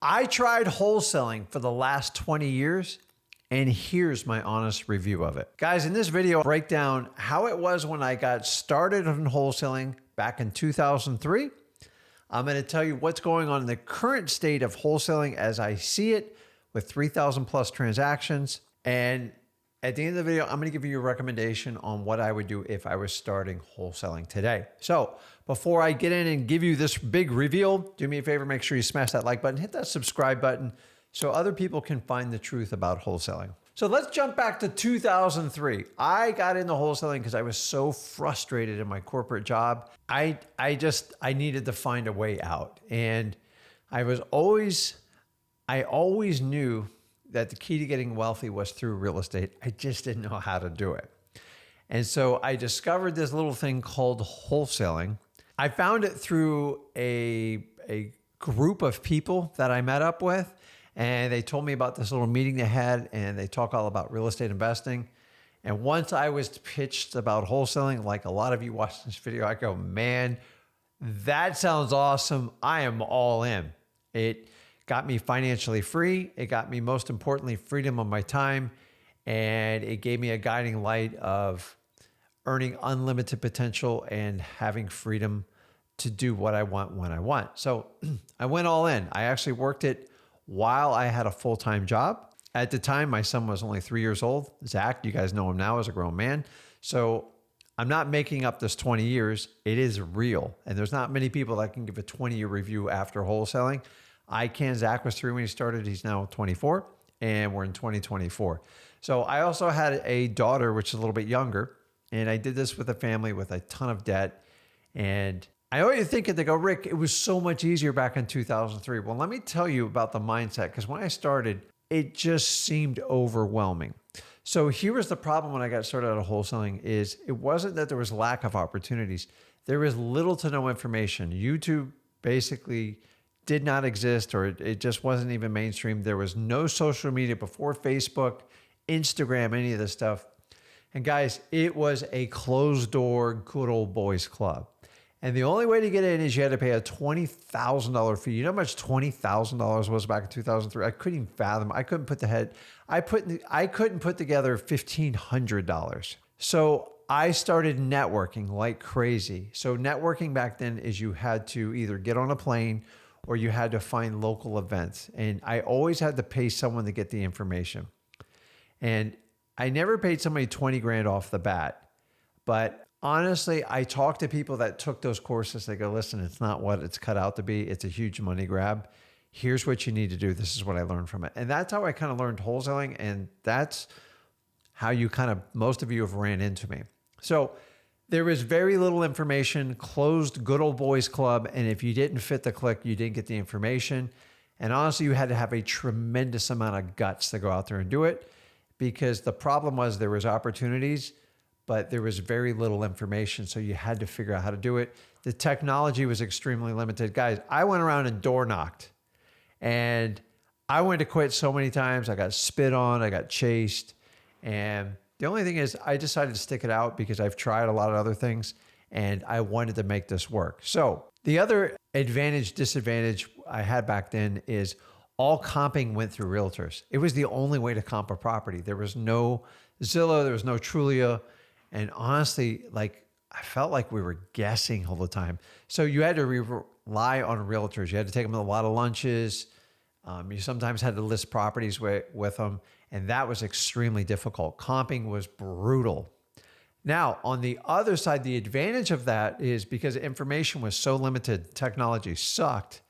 I tried wholesaling for the last 20 years, and here's my honest review of it. Guys, in this video, I'll break down how it was when I got started on wholesaling back in 2003. I'm going to tell you what's going on in the current state of wholesaling as I see it with 3,000 plus transactions. And at the end of the video, I'm going to give you a recommendation on what I would do if I was starting wholesaling today. So before I get in and give you this big reveal, do me a favor, make sure you smash that like button, hit that subscribe button so other people can find the truth about wholesaling. So let's jump back to 2003. I got into wholesaling because I was so frustrated in my corporate job. I needed to find a way out. And I always knew that the key to getting wealthy was through real estate. I just didn't know how to do it. And so I discovered this little thing called wholesaling. I found it through a group of people that I met up with, and they told me about this little meeting they had, and they talk all about real estate investing. And once I was pitched about wholesaling, like a lot of you watching this video, I go, man, that sounds awesome. I am all in. It got me financially free. It got me, most importantly, freedom of my time. And it gave me a guiding light of earning unlimited potential and having freedom to do what I want when I want. So I went all in. I actually worked it while I had a full-time job. At the time, my son was only 3 years old. Zach, you guys know him now as a grown man. So I'm not making up this 20 years. It is real. And there's not many people that can give a 20-year review after wholesaling. I can. Zach was 3 when he started. He's now 24, and we're in 2024. So I also had a daughter, which is a little bit younger, and I did this with a family with a ton of debt. And I always think they go, Rick, it was so much easier back in 2003. Well, let me tell you about the mindset, because when I started, it just seemed overwhelming. So here was the problem when I got started out of wholesaling is it wasn't that there was lack of opportunities. There was little to no information. YouTube basically did not exist, or it just wasn't even mainstream. There was no social media before Facebook, Instagram, any of this stuff. And guys, it was a closed door, good old boys club. And the only way to get in is you had to pay a $20,000 fee. You know how much $20,000 was back in 2003? I couldn't even fathom. I couldn't put together $1,500. So I started networking like crazy. So networking back then is you had to either get on a plane or you had to find local events. And I always had to pay someone to get the information. And I never paid somebody 20 grand off the bat. But honestly, I talked to people that took those courses. They go, listen, it's not what it's cut out to be. It's a huge money grab. Here's what you need to do. This is what I learned from it. And that's how I kind of learned wholesaling. And that's how most of you have ran into me. So there was very little information, closed good old boys club. And if you didn't fit the click, you didn't get the information. And honestly, you had to have a tremendous amount of guts to go out there and do it, because the problem was there was opportunities, but there was very little information. So you had to figure out how to do it. The technology was extremely limited. Guys, I went around and door knocked, and I wanted to quit so many times. I got spit on, I got chased. And the only thing is I decided to stick it out because I've tried a lot of other things and I wanted to make this work. So the other advantage, disadvantage I had back then is all comping went through realtors. It was the only way to comp a property. There was no Zillow, there was no Trulia. And honestly, I felt like we were guessing all the time. So you had to rely on realtors. You had to take them to a lot of lunches. You sometimes had to list properties with them. And that was extremely difficult. Comping was brutal. Now, on the other side, the advantage of that is because information was so limited, technology sucked.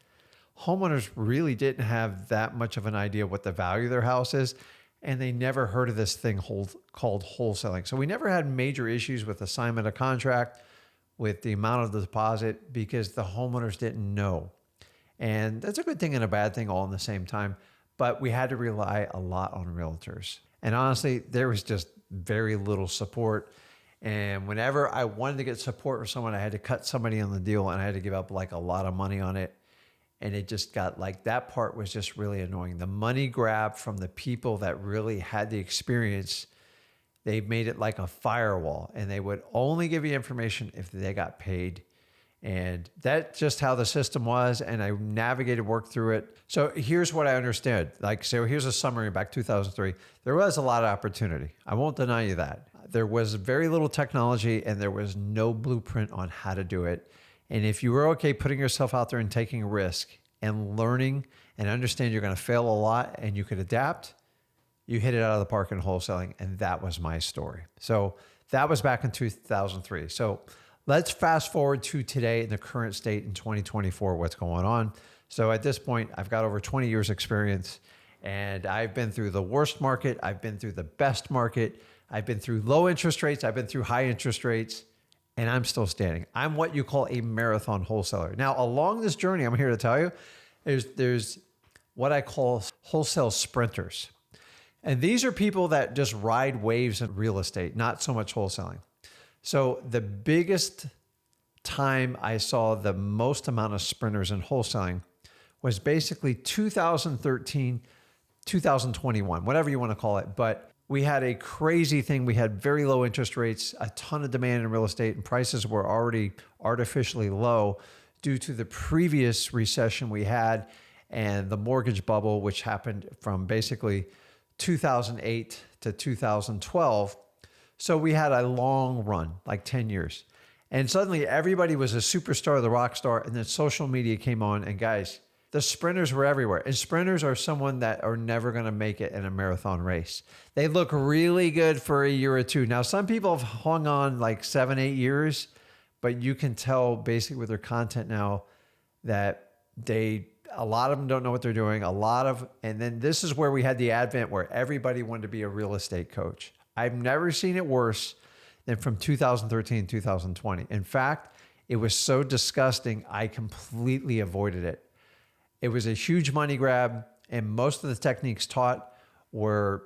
Homeowners really didn't have that much of an idea what the value of their house is. And they never heard of this thing called wholesaling. So we never had major issues with assignment of contract, with the amount of the deposit, because the homeowners didn't know. And that's a good thing and a bad thing all in the same time. But we had to rely a lot on realtors. And honestly, there was just very little support. And whenever I wanted to get support from someone, I had to cut somebody on the deal and I had to give up a lot of money on it. And it just got that part was just really annoying. The money grab from the people that really had the experience, they made it like a firewall, and they would only give you information if they got paid. And that's just how the system was. And I navigated, worked through it. So here's what I understood. So here's a summary back 2003. There was a lot of opportunity. I won't deny you that. There was very little technology and there was no blueprint on how to do it. And if you were okay putting yourself out there and taking a risk and learning and understand you're going to fail a lot and you could adapt, you hit it out of the park in wholesaling. And that was my story. So that was back in 2003. So let's fast forward to today in the current state in 2024, what's going on. So at this point, I've got over 20 years experience and I've been through the worst market. I've been through the best market. I've been through low interest rates. I've been through high interest rates and I'm still standing. I'm what you call a marathon wholesaler. Now, along this journey, I'm here to tell you, there's what I call wholesale sprinters. And these are people that just ride waves in real estate, not so much wholesaling. So the biggest time I saw the most amount of sprinters in wholesaling was basically 2013, 2021, whatever you want to call it. But we had a crazy thing. We had very low interest rates, a ton of demand in real estate, and prices were already artificially low due to the previous recession we had and the mortgage bubble, which happened from basically 2008 to 2012. So we had a long run, like 10 years. And suddenly everybody was a superstar, the rock star, and then social media came on. And guys, the sprinters were everywhere. And sprinters are someone that are never going to make it in a marathon race. They look really good for a year or two. Now, some people have hung on like 7-8 years, but you can tell basically with their content now that a lot of them don't know what they're doing. And then this is where we had the advent where everybody wanted to be a real estate coach. I've never seen it worse than from 2013, 2020. In fact, it was so disgusting, I completely avoided it. It was a huge money grab, and most of the techniques taught were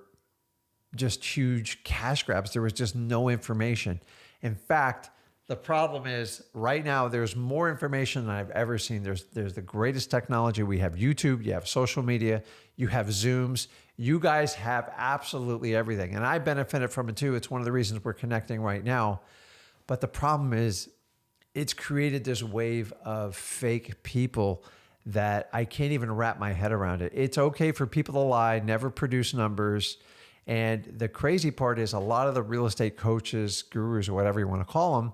just huge cash grabs. There was just no information. In fact, the problem is right now there's more information than I've ever seen. There's the greatest technology. We have YouTube, you have social media, you have Zooms. You guys have absolutely everything. And I benefited from it too. It's one of the reasons we're connecting right now. But the problem is it's created this wave of fake people that I can't even wrap my head around it. It's okay for people to lie, never produce numbers. And the crazy part is a lot of the real estate coaches, gurus, or whatever you want to call them,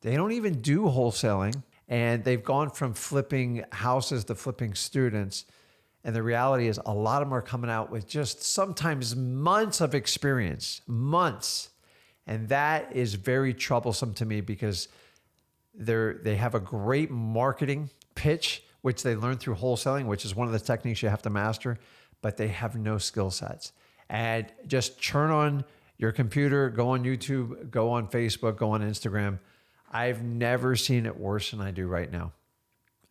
they don't even do wholesaling. And they've gone from flipping houses to flipping students. And the reality is a lot of them are coming out with just sometimes months of experience, months. And that is very troublesome to me because they have a great marketing pitch, which they learn through wholesaling, which is one of the techniques you have to master, but they have no skill sets. And just turn on your computer, go on YouTube, go on Facebook, go on Instagram. I've never seen it worse than I do right now.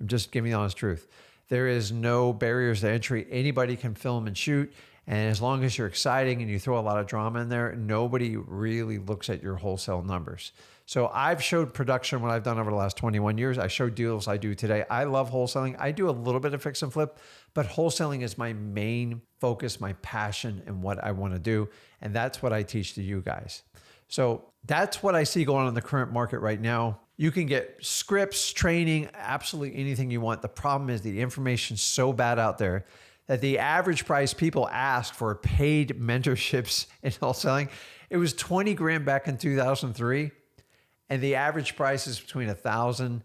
I'm just giving you the honest truth. There is no barriers to entry. Anybody can film and shoot. And as long as you're exciting and you throw a lot of drama in there, nobody really looks at your wholesale numbers. So I've showed production, what I've done over the last 21 years. I show deals I do today. I love wholesaling. I do a little bit of fix and flip, but wholesaling is my main focus, my passion, and what I want to do. And that's what I teach to you guys. So that's what I see going on in the current market right now. You can get scripts, training, absolutely anything you want. The problem is the information's so bad out there that the average price people ask for paid mentorships in wholesaling, it was 20 grand back in 2003. And the average price is between $1,000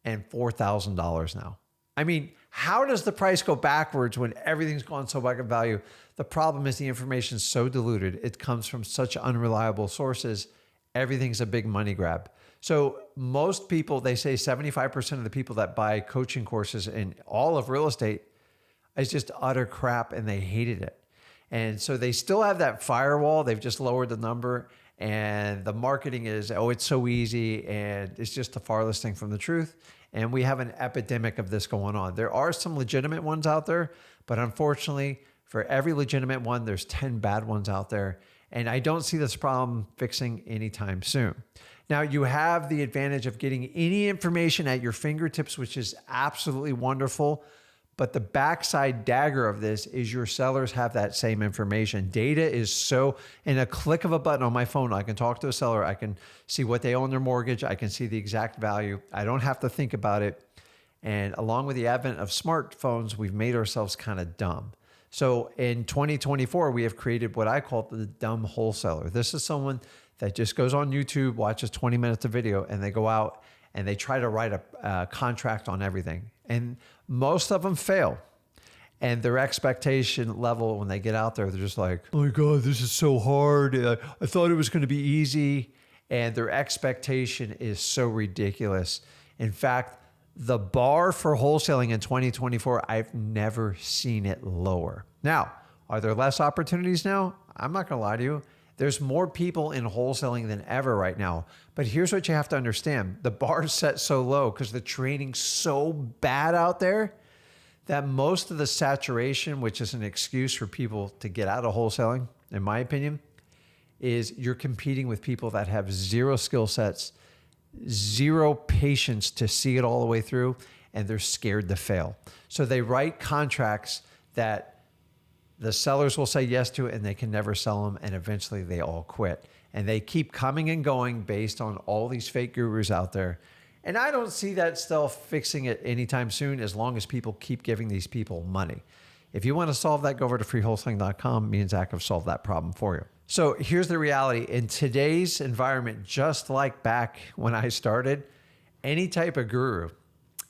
and $4,000 now. I mean, how does the price go backwards when everything's gone so back in value? The problem is the information is so diluted. It comes from such unreliable sources. Everything's a big money grab. So most people, they say 75% of the people that buy coaching courses in all of real estate is just utter crap and they hated it. And so they still have that firewall. They've just lowered the number and the marketing is, oh, it's so easy. And it's just the farthest thing from the truth. And we have an epidemic of this going on. There are some legitimate ones out there, but unfortunately for every legitimate one, there's 10 bad ones out there. And I don't see this problem fixing anytime soon. Now, you have the advantage of getting any information at your fingertips, which is absolutely wonderful. But the backside dagger of this is your sellers have that same information. Data is so, in a click of a button on my phone, I can talk to a seller. I can see what they owe on their mortgage. I can see the exact value. I don't have to think about it. And along with the advent of smartphones, we've made ourselves kind of dumb. So in 2024, we have created what I call the dumb wholesaler. This is someone that just goes on YouTube, watches 20 minutes of video, and they go out and they try to write a contract on everything. And most of them fail. And their expectation level when they get out there, they're just like, oh my God, this is so hard. I thought it was going to be easy. And their expectation is so ridiculous. In fact, the bar for wholesaling in 2024, I've never seen it lower. Now, are there less opportunities now? I'm not going to lie to you. There's more people in wholesaling than ever right now. But here's what you have to understand. The bar is set so low because the training's so bad out there that most of the saturation, which is an excuse for people to get out of wholesaling, in my opinion, is you're competing with people that have zero skill sets, zero patience to see it all the way through, and they're scared to fail. So they write contracts that the sellers will say yes to, and they can never sell them, and eventually they all quit. And they keep coming and going based on all these fake gurus out there. And I don't see that stuff fixing it anytime soon as long as people keep giving these people money. If you want to solve that, go over to freewholesaling.com. Me and Zach have solved that problem for you. So here's the reality. In today's environment, just like back when I started, any type of guru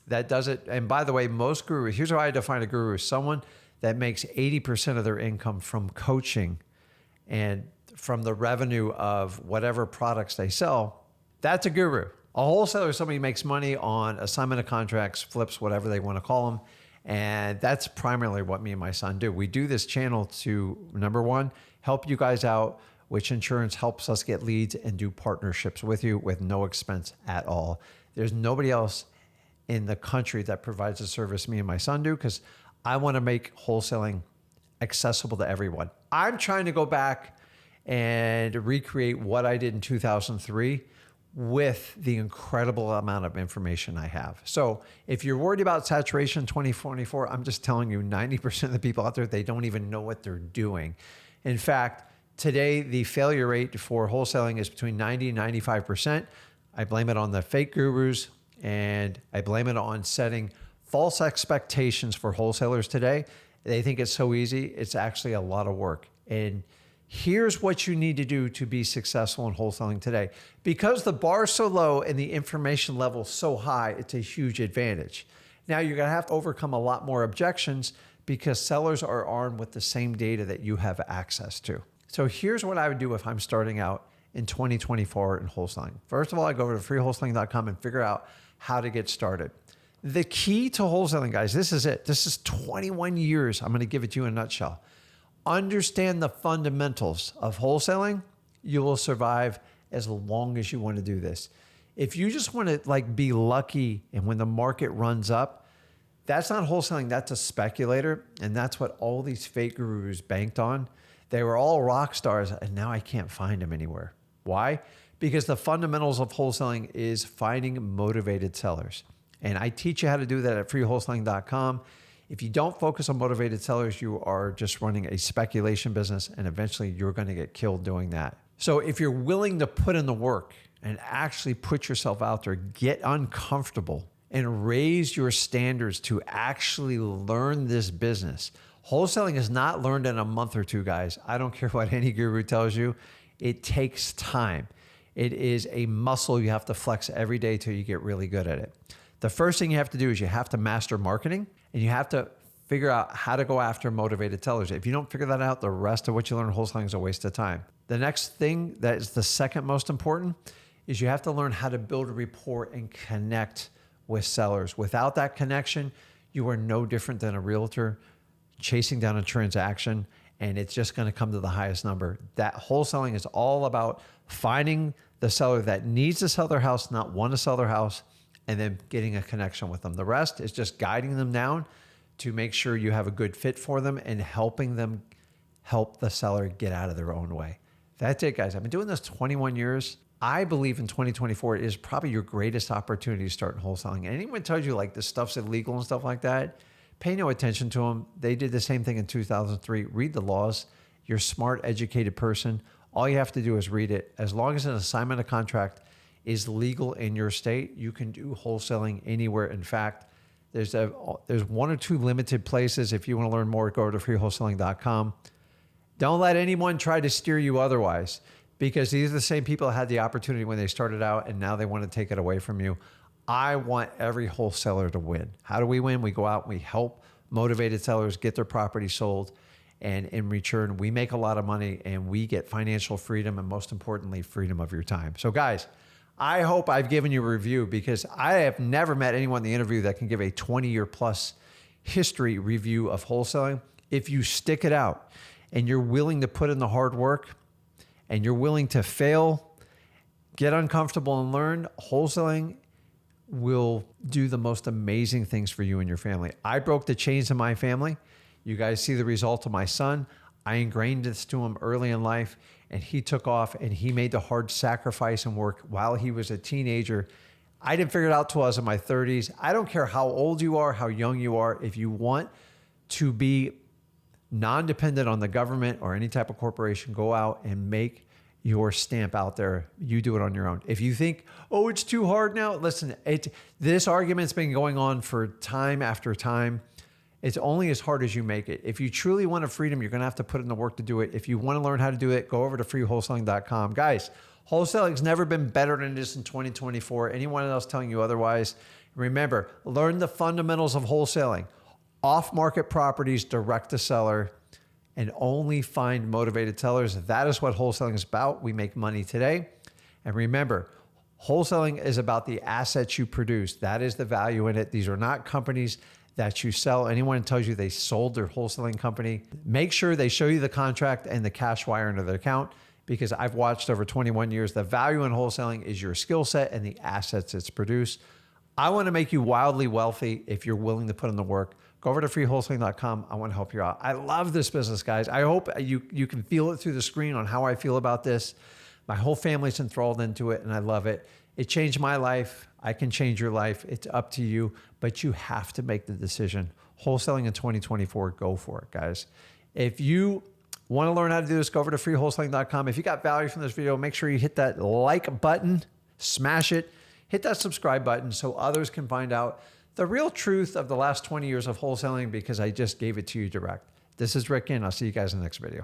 that does it, and by the way, most gurus, here's how I define a guru: someone that makes 80% of their income from coaching and from the revenue of whatever products they sell. That's a guru. A wholesaler is somebody who makes money on assignment of contracts, flips, whatever they want to call them. And that's primarily what me and my son do. We do this channel to, number one, help you guys out, which insurance helps us get leads and do partnerships with you with no expense at all. There's nobody else in the country that provides the service me and my son do, because I want to make wholesaling accessible to everyone. I'm trying to go back and recreate what I did in 2003 with the incredible amount of information I have. So if you're worried about saturation in 2024, I'm just telling you 90% of the people out there, they don't even know what they're doing. In fact, today, the failure rate for wholesaling is between 90 and 95%. I blame it on the fake gurus, and I blame it on setting false expectations for wholesalers today. They think it's so easy. It's actually a lot of work. And here's what you need to do to be successful in wholesaling today. Because the bar is so low and the information level is so high, it's a huge advantage. Now you're going to have to overcome a lot more objections because sellers are armed with the same data that you have access to. So here's what I would do if I'm starting out in 2024 in wholesaling. First of all, I go over to freewholesaling.com and figure out how to get started. The key to wholesaling, guys, this is it. This is 21 years. I'm going to give it to you in a nutshell. Understand the fundamentals of wholesaling. You will survive as long as you want to do this. If you just want to be lucky and when the market runs up, that's not wholesaling. That's a speculator. And that's what all these fake gurus banked on. They were all rock stars, and now I can't find them anywhere. Why? Because the fundamentals of wholesaling is finding motivated sellers. And I teach you how to do that at freewholesaling.com. If you don't focus on motivated sellers, you are just running a speculation business, and eventually you're going to get killed doing that. So if you're willing to put in the work and actually put yourself out there, get uncomfortable and raise your standards to actually learn this business. Wholesaling is not learned in a month or two, guys. I don't care what any guru tells you. It takes time. It is a muscle you have to flex every day till you get really good at it. The first thing you have to do is you have to master marketing, and you have to figure out how to go after motivated sellers. If you don't figure that out, the rest of what you learn in wholesaling is a waste of time. The next thing that is the second most important is you have to learn how to build a rapport and connect with sellers. Without that connection, you are no different than a realtor chasing down a transaction, and it's just going to come to the highest number. That wholesaling is all about finding the seller that needs to sell their house, not want to sell their house, and then getting a connection with them. The rest is just guiding them down to make sure you have a good fit for them and helping them help the seller get out of their own way. That's it, guys. I've been doing this 21 years. I believe in 2024 is probably your greatest opportunity to start in wholesaling. And anyone tells you this stuff's illegal and stuff like that, Pay no attention to them. They did the same thing in 2003. Read the laws. You're a smart, educated person. All you have to do is read it. As long as an assignment of contract is legal in your state, you can do wholesaling anywhere. In fact, there's one or two limited places. If you want to learn more, go to freewholesaling.com. Don't let anyone try to steer you otherwise, because these are the same people that had the opportunity when they started out, and now they want to take it away from you. I want every wholesaler to win. How do we win? We go out and we help motivated sellers get their property sold. And in return, we make a lot of money and we get financial freedom, and most importantly, freedom of your time. So guys, I hope I've given you a review, because I have never met anyone in the interview that can give a 20-year plus history review of wholesaling. If you stick it out and you're willing to put in the hard work and you're willing to fail, get uncomfortable and learn, wholesaling will do the most amazing things for you and your family. I broke the chains in my family. You guys see the result of my son. I ingrained this to him early in life, and he took off and he made the hard sacrifice and work while he was a teenager. I didn't figure it out till I was in my 30s. I don't care how old you are, how young you are. If you want to be non-dependent on the government or any type of corporation, go out and make your stamp out there. You do it on your own. If you think, oh, it's too hard now, listen, this argument's been going on for time after time. It's only as hard as you make it. If you truly want a freedom, you're going to have to put in the work to do it. If you want to learn how to do it, go over to freewholesaling.com. Guys, wholesaling's never been better than it is in 2024. Anyone else telling you otherwise, remember, learn the fundamentals of wholesaling. Off-market properties, direct to seller, and only find motivated sellers. That is what wholesaling is about. We make money today. And remember, wholesaling is about the assets you produce. That is the value in it. These are not companies that you sell. Anyone who tells you they sold their wholesaling company, make sure they show you the contract and the cash wire into their account, because I've watched over 21 years. The value in wholesaling is your skill set and the assets it's produced. I want to make you wildly wealthy if you're willing to put in the work. Go over to freewholesaling.com. I want to help you out. I love this business, guys. I hope you can feel it through the screen on how I feel about this. My whole family's enthralled into it, and I love it. It changed my life. I can change your life. It's up to you, but you have to make the decision. Wholesaling in 2024, go for it, guys. If you want to learn how to do this, go over to freewholesaling.com. If you got value from this video, make sure you hit that like button, smash it, hit that subscribe button so others can find out the real truth of the last 20 years of wholesaling, because I just gave it to you direct. This is Rick, and I'll see you guys in the next video.